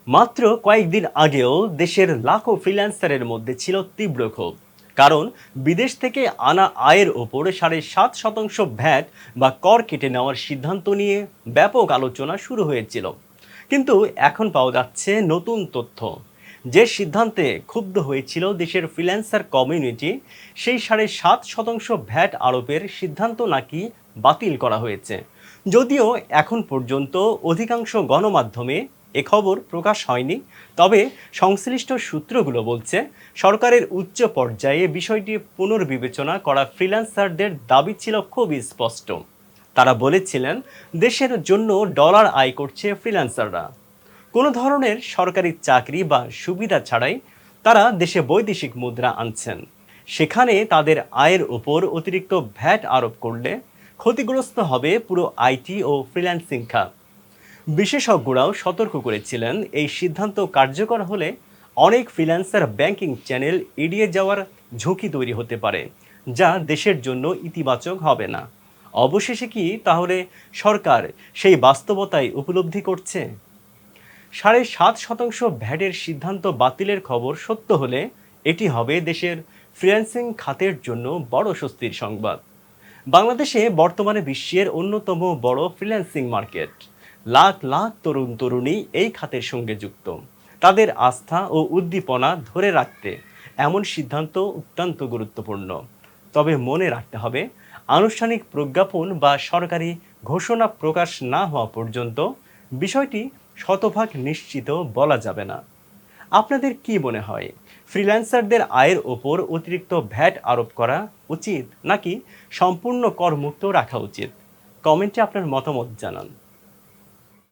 মাত্র কয়েকদিন আগেও দেশের লাখো ফ্রিল্যান্সারের মধ্যে ছিল তীব্র ক্ষোভ। কারণ বিদেশ থেকে আনা আয়ের ওপর ৭.৫% ভ্যাট বা কর কেটে নেওয়ার সিদ্ধান্ত নিয়ে ব্যাপক আলোচনা শুরু হয়েছিল। কিন্তু এখন পাওয়া যাচ্ছে নতুন তথ্য। যে সিদ্ধান্তে ক্ষুব্ধ হয়েছিল দেশের ফ্রিল্যান্সার কমিউনিটি, সেই ৭.৫% ভ্যাট আরোপের সিদ্ধান্ত নাকি বাতিল করা হয়েছে। যদিও এখন পর্যন্ত অধিকাংশ গণমাধ্যমে এ খবর প্রকাশ হয়নি, তবে সংশ্লিষ্ট সূত্রগুলো বলছে সরকারের উচ্চ পর্যায়ে বিষয়টি পুনর্বিবেচনা করা ফ্রিল্যান্সারদের দাবি ছিল খুবই স্পষ্ট। তারা বলেছিলেন দেশের জন্য ডলার আয় করছে ফ্রিল্যান্সাররা, কোনো ধরনের সরকারি চাকরি বা সুবিধা ছাড়াই তারা দেশে বৈদেশিক মুদ্রা আনছেন। সেখানে তাদের আয়ের উপর অতিরিক্ত ভ্যাট আরোপ করলে ক্ষতিগ্রস্ত হবে পুরো আইটি ও ফ্রিল্যান্সিং খাত। বিশেষজ্ঞরাও সতর্ক করেছিলেন এই সিদ্ধান্ত কার্যকর হলে অনেক ফ্রিল্যান্সার ব্যাংকিং চ্যানেল এড়িয়ে যাওয়ার ঝুঁকি তৈরি হতে পারে, যা দেশের জন্য ইতিবাচক হবে না। অবশেষে কি তাহলে সরকার সেই বাস্তবতায় উপলব্ধি করছে? ৭.৫% ভ্যাটের সিদ্ধান্ত বাতিলের খবর সত্য হলে এটি হবে দেশের ফ্রিল্যান্সিং খাতের জন্য বড় স্বস্তির সংবাদ। বাংলাদেশে বর্তমানে বিশ্বের অন্যতম বড় ফ্রিল্যান্সিং মার্কেট। লাখ লাখ তরুণ তরুণী এই খাতের সঙ্গে যুক্ত। তাদের আস্থা ও উদ্দীপনা ধরে রাখতে এমন সিদ্ধান্ত অত্যন্ত গুরুত্বপূর্ণ। তবে মনে রাখতে হবে, আনুষ্ঠানিক প্রজ্ঞাপন বা সরকারি ঘোষণা প্রকাশ না হওয়া পর্যন্ত বিষয়টি শতভাগ নিশ্চিত বলা যাবে না। আপনাদের কি মনে হয়, ফ্রিল্যান্সারদের আয়ের ওপর অতিরিক্ত ভ্যাট আরোপ করা উচিত নাকি সম্পূর্ণ করমুক্ত রাখা উচিত? কমেন্টে আপনার মতামত জানান।